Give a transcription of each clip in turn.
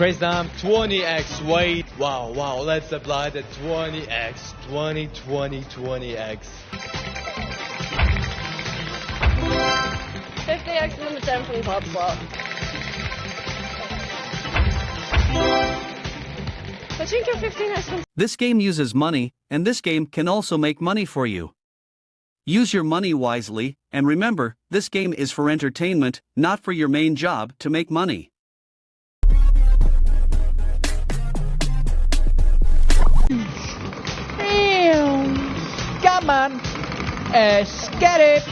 Crazy time, 20x, wait. Wow, let's apply the 20x, 20x. 50x number 10 from the top slot. Pachinko 15x from... This game uses money, and this game can also make money for you. Use your money wisely, and remember, this game is for entertainment, not for your main job to make money. Come on, let's get it.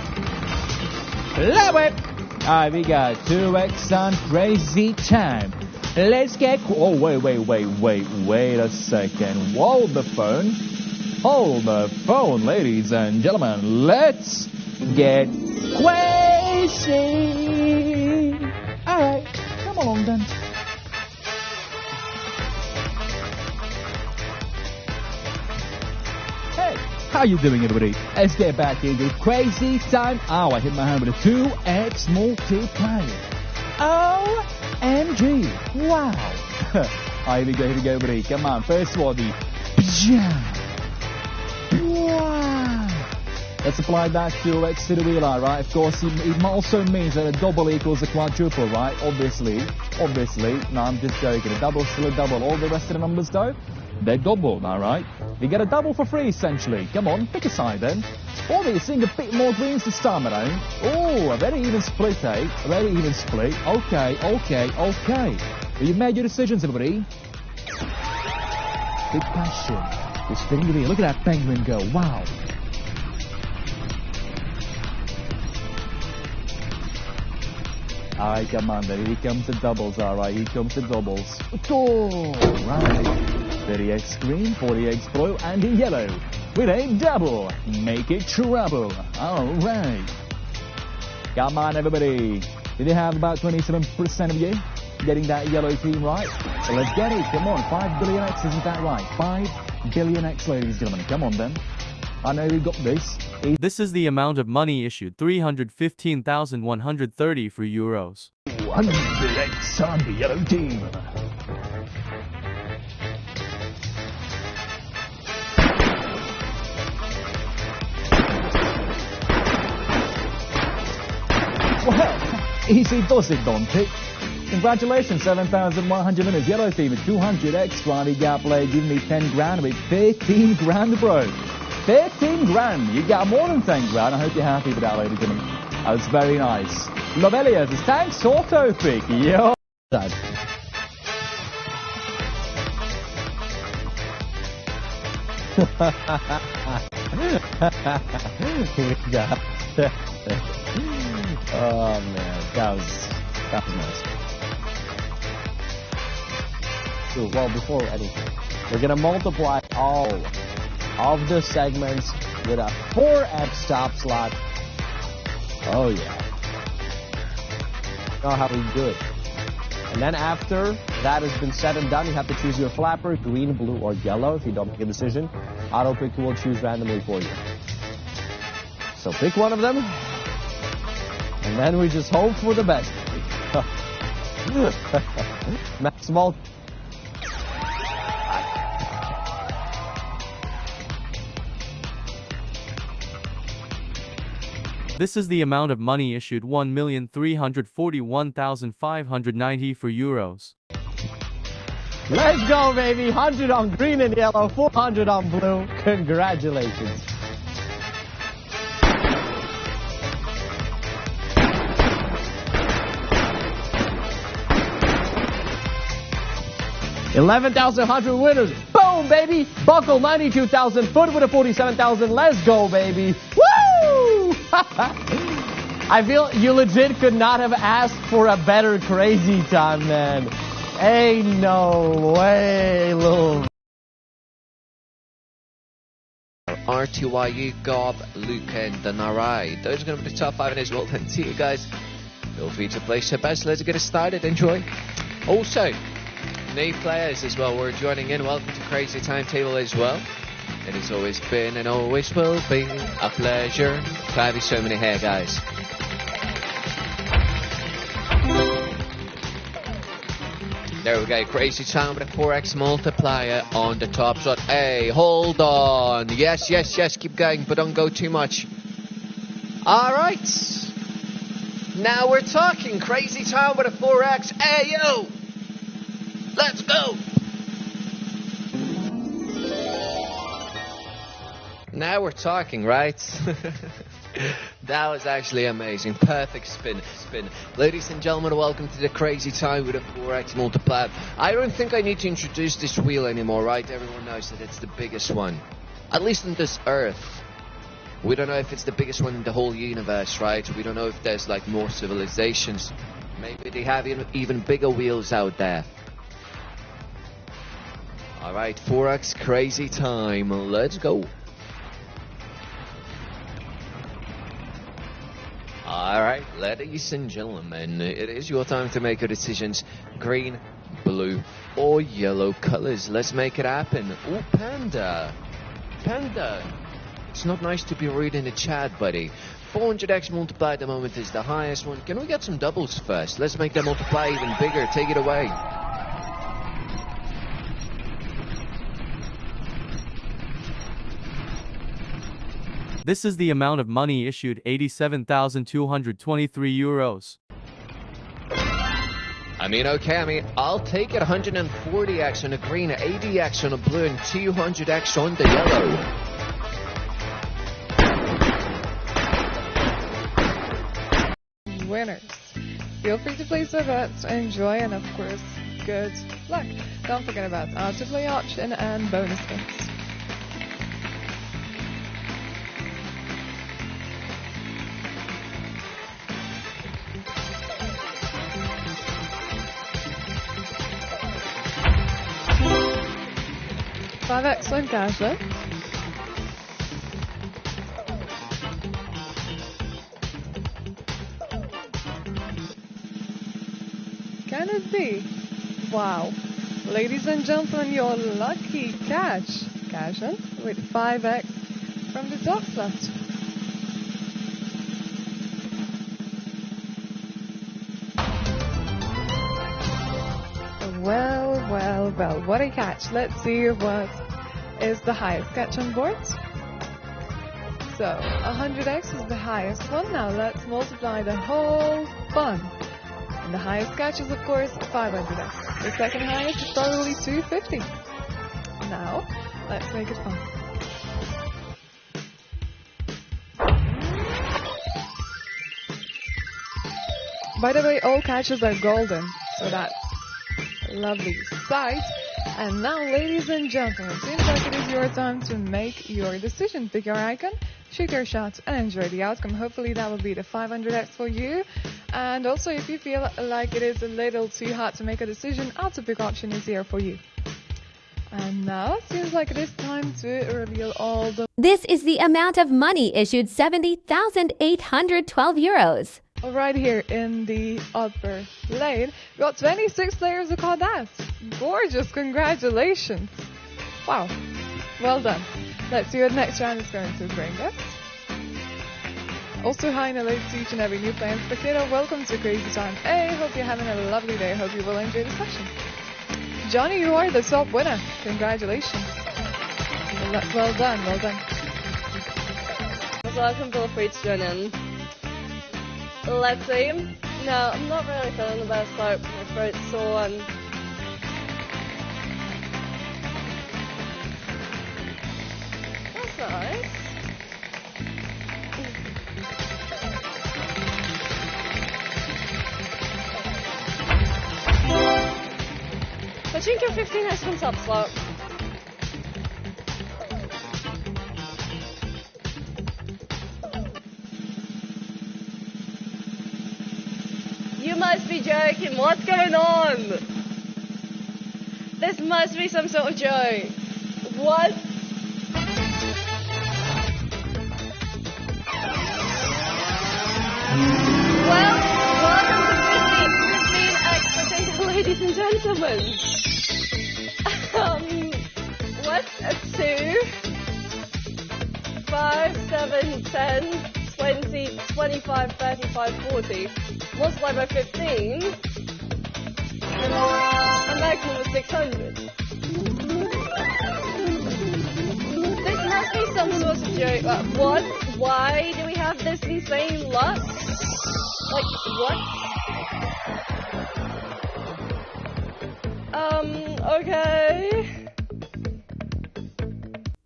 Love it. Alright, we got 2x on crazy time. Let's get... Oh, wait a second. Hold the phone, ladies and gentlemen. Let's get crazy. Alright, come along then. Hey, how you doing, everybody? Let's get back into crazy time. Oh, I hit my hand with a 2x multiplier. OMG. Wow. Alright, here we go, everybody. Come on. First of all, the... Wow. Let's apply that 2x to the wheel, right? Of course, it also means that a double equals a quadruple, right? Obviously. No, I'm just joking. A double is still a double. All the rest of the numbers, though, they're double, alright? You get a double for free, essentially. Come on, pick a side then. Or you're seeing a bit more greens this time around. Oh, a very even split, eh? A very even split. Okay. Well, you've made your decisions, everybody. Big passion. You're spinning the wheel. Look at that penguin go. Wow. Alright, come on then. Here comes the doubles, alright. Here comes the doubles. Oh, right. 30x green, 40x blue, and in yellow. With a double. Make it trouble. Alright. Come on, everybody. Did you have about 27% of you getting that yellow team right? So let's get it. Come on. 5 billion X, isn't that right? 5 billion X, ladies and gentlemen. Come on, then. I know we got this. This is the amount of money issued, 315,130 for euros. 100x on the yellow team. Well, easy does it, don't it? Congratulations, 7,100 winners. Yellow team with 200x. Friday gap play, give me 10 grand with 13 grand, bro. 13 grand. You got more than 10 grand. I hope you're happy with that, ladies and gentlemen. That was very nice. Lovelius, it's thanks auto pick. Yo. Oh man, that was nice. So, well, before anything, we're gonna multiply all of the segments with a 4x top slot. Oh yeah. Know how we do it. And then after that has been said and done, you have to choose your flapper, green, blue, or yellow. If you don't make a decision, auto pick will choose randomly for you. So pick one of them, and then we just hope for the best. Maximal. This is the amount of money issued, 1,341,590 for euros. Let's go, baby. 100 on green and yellow, 400 on blue. Congratulations. $11,100 winners. Boom, baby. Buckle 92,000. Foot with a 47,000. Let's go, baby. Woo! I feel you legit could not have asked for a better crazy time, man. Ain't no way, little. RTYU, Gob, Luke, and Narai. Those are going to be the top 5 in as well. Then see you guys. Feel free to place your bets. Let's get it started. Enjoy. Also, new players as well. We're joining in. Welcome to Crazy Timetable as well. It has always been and always will be a pleasure to have you so many here, guys. There we go, crazy time with a 4x multiplier on the top slot. Hey, hold on. Yes, keep going, but don't go too much. Alright. Now we're talking crazy time with a 4x. Hey, yo! Let's go! Now we're talking, right? That was actually amazing. Perfect spin. Ladies and gentlemen, welcome to the crazy time with a 4x multiplier. I don't think I need to introduce this wheel anymore, right? Everyone knows that it's the biggest one. At least on this earth. We don't know if it's the biggest one in the whole universe, right? We don't know if there's like more civilizations. Maybe they have even bigger wheels out there. Alright, 4x crazy time. Let's go. Alright, ladies and gentlemen, it is your time to make your decisions. Green, blue, or yellow colors. Let's make it happen. Oh, Panda. It's not nice to be rude in the chat, buddy. 400x multiply at the moment is the highest one. Can we get some doubles first? Let's make that multiply even bigger. Take it away. This is the amount of money issued, 87,223 euros. I'll take it. 140x on a green, 80x on a blue, and 200x on the yellow. Winners. Feel free to place your bets, enjoy, and of course, good luck. Don't forget about autoplay option and bonus games. Five excellent cash though. Can it be? Wow. Ladies and gentlemen, your lucky cash. Cash in with 5x from the top slot. Well, what a catch. Let's see what is the highest catch on board. So, 100x is the highest one. Now let's multiply the whole fun. And the highest catch is, of course, 500x. The second highest is probably 250. Now, let's make it fun. By the way, all catches are golden, so that's a lovely sight. And now, ladies and gentlemen, it seems like it is your time to make your decision. Pick your icon, shoot your shot, and enjoy the outcome. Hopefully that will be the 500x for you. And also, if you feel like it is a little too hard to make a decision, auto-pick option is here for you. And now, it seems like it is time to reveal all the... This is the amount of money issued, 70,812 euros. Right here in the upper lane, we got 26 layers of card. Gorgeous, congratulations. Wow, well done. Let's see what next round is going to bring us. Also, hi and hello to each and every new player and spectator. Welcome to Crazy Time. Hey, hope you're having a lovely day. Hope you will enjoy the session. Johnny, you are the top winner. Congratulations. Well done. Welcome, feel free to join in. Let's see. No, I'm not really feeling the best, like my throat's sore and... That's nice. Pachinko 15x from top slot. You must be joking. What's going on? This must be some sort of joke. What? Well, welcome to 15x, ladies and gentlemen. What's a 2, 5, 7, 10, 20, 25, 35, 40. Multiplied by 15. And maximum of 600. This must be some sort of joke. What? Why do we have this insane luck? Like, what? Okay.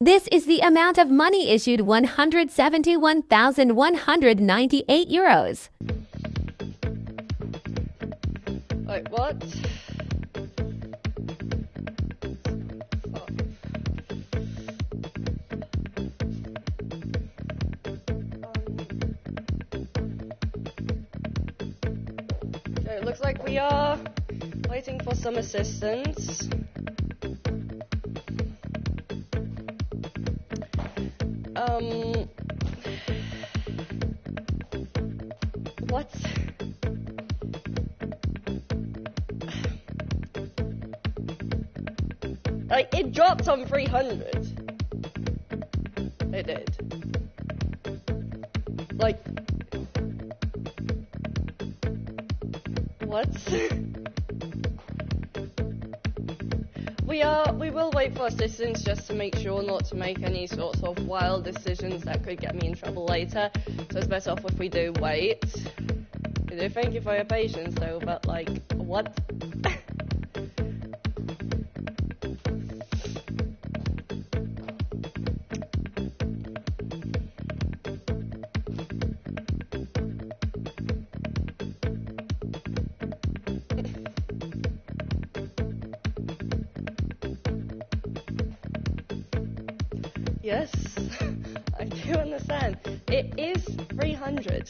This is the amount of money issued 171,198 euros. Wait, what? Okay, it looks like we are waiting for some assistance. What? Like, it dropped on 300. It did. Like, what? We will wait for assistance just to make sure not to make any sorts of wild decisions that could get me in trouble later. So it's better off if we do wait. I do thank you for your patience though, but like, what? Yes, I do understand. It is 300.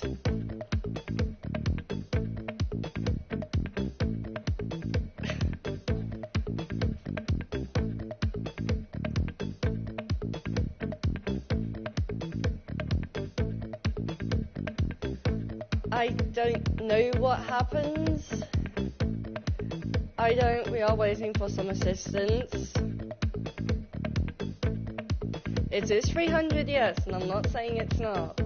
I don't know what happens. We are waiting for some assistance. It is 300, yes, and I'm not saying it's not.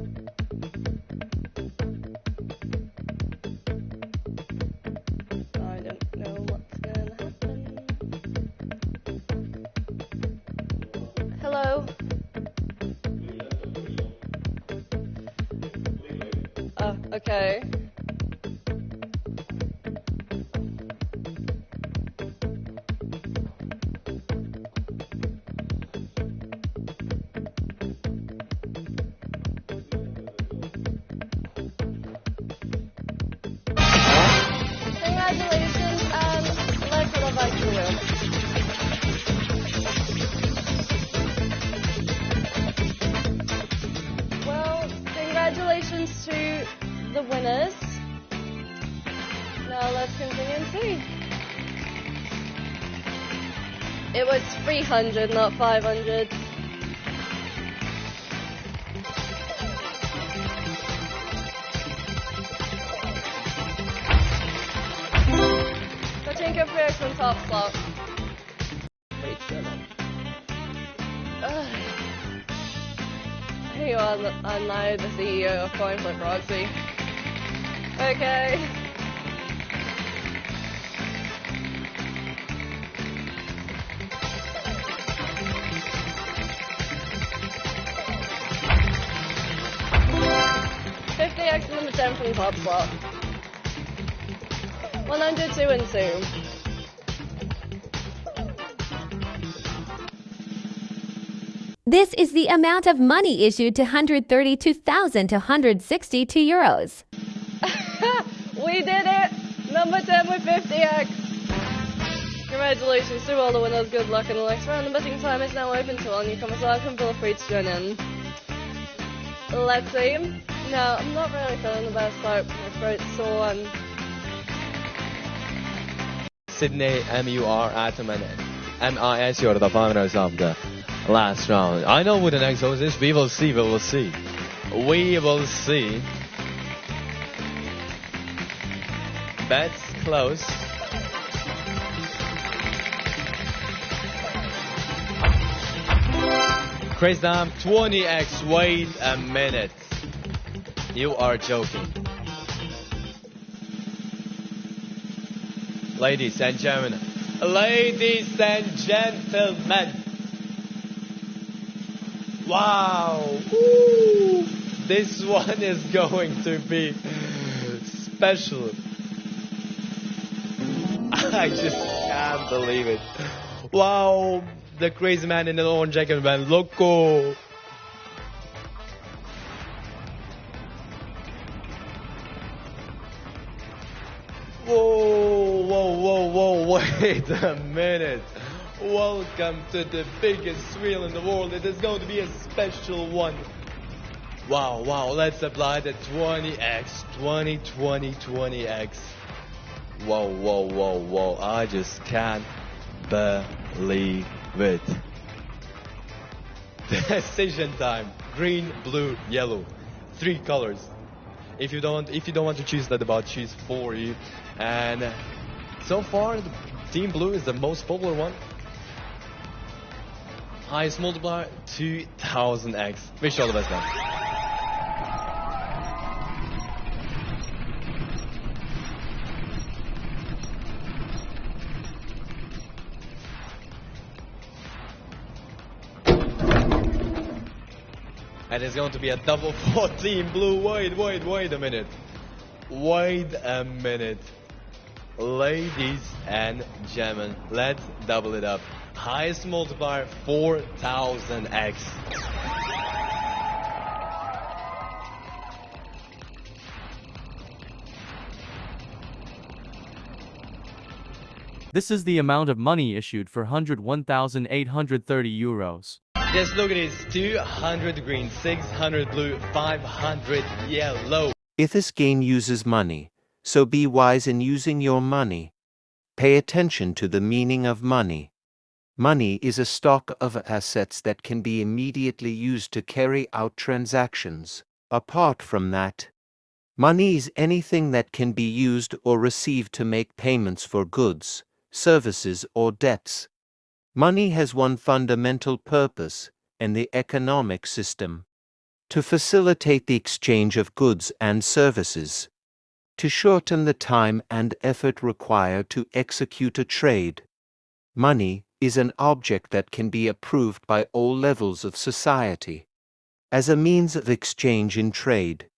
I don't know what's gonna happen. Hello? Okay. Congratulations, and let's go back to the wheel. Well, congratulations to the winners. Now let's continue and see. It was 300, not 500. Pachinko Prix from Top Slot. You are I'm now the CEO of Coin Flip Roxy. Okay. $50X number 10 from Top Slot. 102 and 2. This is the amount of money issued to 132,262 euros. We did it! Number 10 with 50X. Congratulations to all the winners. Good luck in the next round. The betting time is now open to all newcomers. Welcome, feel free to join in. Let's see. No, I'm not really feeling the best part. My throat's sore and... Sydney MUR Ataman MIS you're the finals of the last round. I know what the next host is. We will see. We will see. We will see. Bets close. Chris Dam 20x. Wait a minute. You are joking. Ladies and gentlemen, Ladies and gentlemen. Wow. Woo. This one is going to be special. I just can't believe it. Wow. The crazy man in the orange jacket, man. Loco. Whoa, wait a minute. Welcome to the biggest wheel in the world. It is going to be a special one. Wow, let's apply the 20x, 20x. Whoa, I just can't believe it. Decision time. Green, blue, yellow. 3 colors. If you don't want to choose that, about choose for you. And so far, the team blue is the most popular one. Highest multiplier 2000x. Wish you all the best, man. And it's going to be a double for team blue. Wait a minute. Wait a minute. Ladies and gentlemen, let's double it up. Highest multiplier 4000x. This is the amount of money issued for 101,830 euros. Yes, look at this. 200 green, 600 blue, 500 yellow. If this game uses money, so be wise in using your money. Pay attention to the meaning of money. Money is a stock of assets that can be immediately used to carry out transactions. Apart from that, money is anything that can be used or received to make payments for goods, services, or debts. Money has one fundamental purpose in the economic system: to facilitate the exchange of goods and services, to shorten the time and effort required to execute a trade. Money is an object that can be approved by all levels of society as a means of exchange in trade.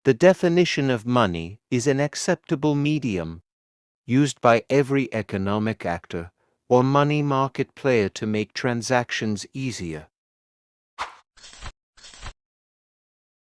The definition of money is an acceptable medium used by every economic actor or money market player to make transactions easier.